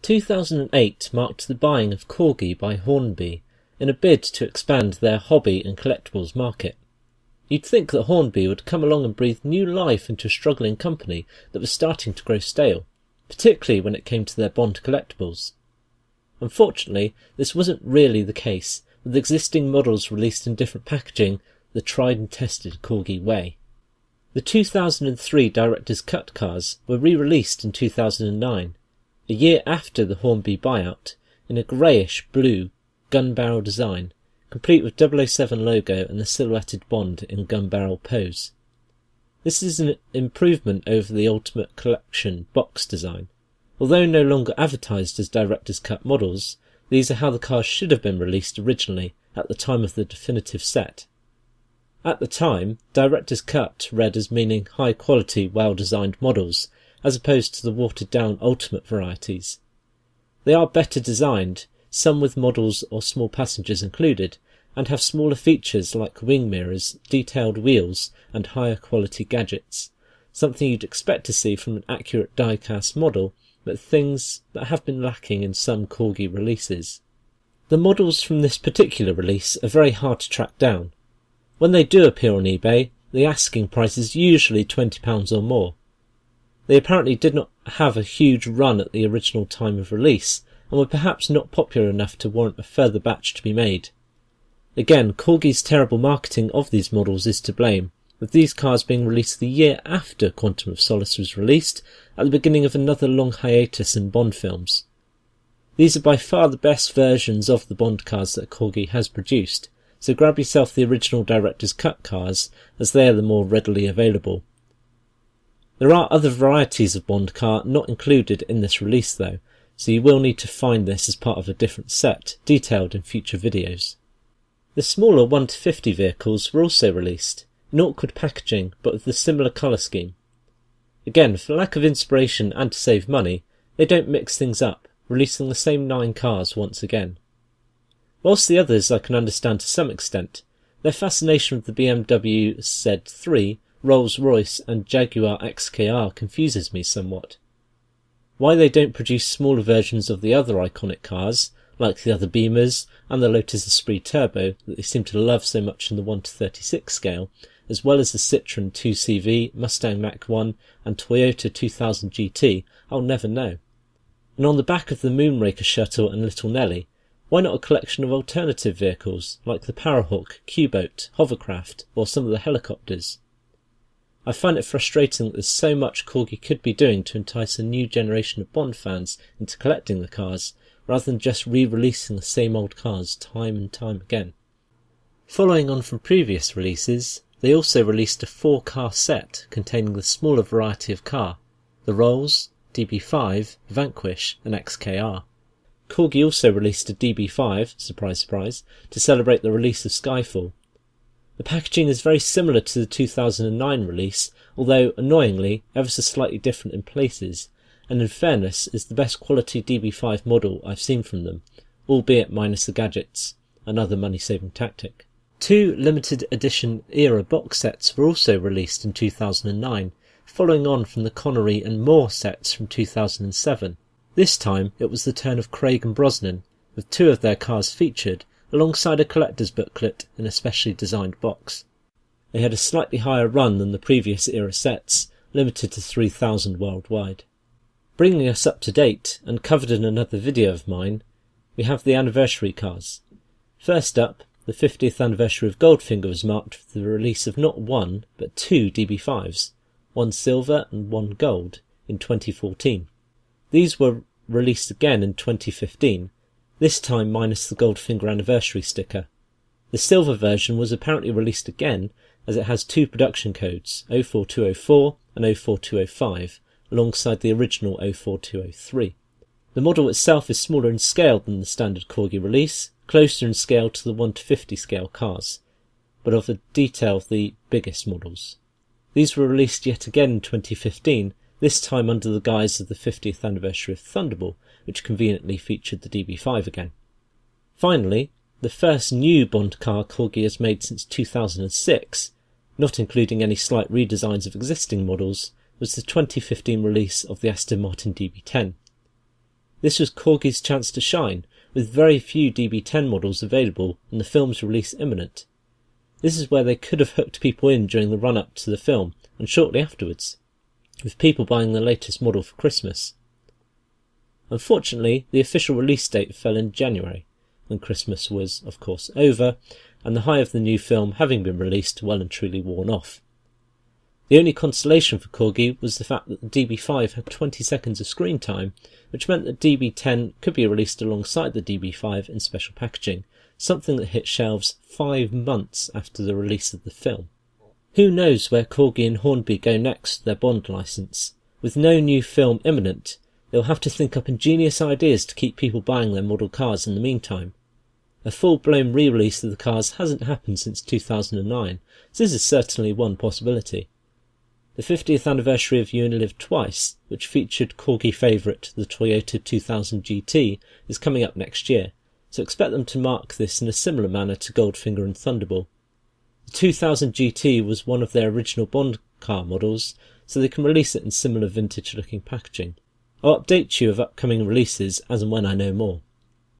2008 marked the buying of Corgi by Hornby in a bid to expand their hobby and collectibles market. You'd think that Hornby would come along and breathe new life into a struggling company that was starting to grow stale, particularly when it came to their Bond collectibles. Unfortunately, this wasn't really the case, with existing models released in different packaging the tried and tested Corgi way. The 2003 Director's Cut cars were re-released in 2009, a year after the Hornby buyout, in a greyish-blue gun barrel design, complete with 007 logo and the silhouetted Bond in gun barrel pose. This is an improvement over the Ultimate Collection box design. Although no longer advertised as Director's Cut models, these are how the cars should have been released originally at the time of the definitive set. At the time, Director's Cut read as meaning high-quality, well-designed models, as opposed to the watered-down Ultimate varieties. They are better designed, some with models or small passengers included, and have smaller features like wing mirrors, detailed wheels, and higher quality gadgets, something you'd expect to see from an accurate die-cast model, but things that have been lacking in some Corgi releases. The models from this particular release are very hard to track down. When they do appear on eBay, the asking price is usually £20 or more. They apparently did not have a huge run at the original time of release, and were perhaps not popular enough to warrant a further batch to be made. Again, Corgi's terrible marketing of these models is to blame, with these cars being released the year after Quantum of Solace was released, at the beginning of another long hiatus in Bond films. These are by far the best versions of the Bond cars that Corgi has produced, so grab yourself the original Director's Cut cars, as they are the more readily available. There are other varieties of Bond car not included in this release though, so you will need to find this as part of a different set, detailed in future videos. The smaller 1-50 vehicles were also released, in awkward packaging but with a similar colour scheme. Again, for lack of inspiration and to save money, they don't mix things up, releasing the same 9 cars once again. Whilst the others I can understand to some extent, their fascination with the BMW Z3, Rolls-Royce and Jaguar XKR confuses me somewhat. Why they don't produce smaller versions of the other iconic cars, like the other Beamers and the Lotus Esprit Turbo that they seem to love so much in the 1:36 scale, as well as the Citroën 2CV, Mustang Mach-1 and Toyota 2000 GT, I'll never know. And on the back of the Moonraker shuttle and Little Nelly, why not a collection of alternative vehicles like the Parahawk, Q-boat, hovercraft or some of the helicopters? I find it frustrating that there's so much Corgi could be doing to entice a new generation of Bond fans into collecting the cars, rather than just re-releasing the same old cars time and time again. Following on from previous releases, they also released a 4-car set containing the smaller variety of car, the Rolls, DB5, Vanquish and XKR. Corgi also released a DB5, surprise surprise, to celebrate the release of Skyfall. The packaging is very similar to the 2009 release, although, annoyingly, ever so slightly different in places, and in fairness is the best quality DB5 model I've seen from them, albeit minus the gadgets, another money-saving tactic. 2 limited edition era box sets were also released in 2009, following on from the Connery and Moore sets from 2007. This time it was the turn of Craig and Brosnan, with 2 of their cars featured, alongside a collector's booklet in a specially designed box. They had a slightly higher run than the previous era sets, limited to 3,000 worldwide. Bringing us up to date, and covered in another video of mine, we have the anniversary cars. First up, the 50th anniversary of Goldfinger was marked with the release of not 1, but 2 DB5s, 1 silver and 1 gold, in 2014. These were released again in 2015, this time minus the Goldfinger anniversary sticker. The silver version was apparently released again, as it has 2 production codes, 04204 and 04205, alongside the original 04203. The model itself is smaller in scale than the standard Corgi release, closer in scale to the 1:50 scale cars, but of a detail of the biggest models. These were released yet again in 2015, this time under the guise of the 50th anniversary of Thunderball, which conveniently featured the DB5 again. Finally, the first new Bond car Corgi has made since 2006, not including any slight redesigns of existing models, was the 2015 release of the Aston Martin DB10. This was Corgi's chance to shine, with very few DB10 models available and the film's release imminent. This is where they could have hooked people in during the run-up to the film and shortly afterwards, with people buying the latest model for Christmas. Unfortunately, the official release date fell in January, when Christmas was, of course, over, and the high of the new film having been released well and truly worn off. The only consolation for Corgi was the fact that the DB5 had 20 seconds of screen time, which meant that DB10 could be released alongside the DB5 in special packaging, something that hit shelves 5 months after the release of the film. Who knows where Corgi and Hornby go next with their Bond licence? With no new film imminent, they'll have to think up ingenious ideas to keep people buying their model cars in the meantime. A full-blown re-release of the cars hasn't happened since 2009, so this is certainly one possibility. The 50th anniversary of You Only Live Twice, which featured Corgi favourite the Toyota 2000 GT, is coming up next year, so expect them to mark this in a similar manner to Goldfinger and Thunderball. The 2000 GT was one of their original Bond car models, so they can release it in similar vintage-looking packaging. I'll update you of upcoming releases as and when I know more.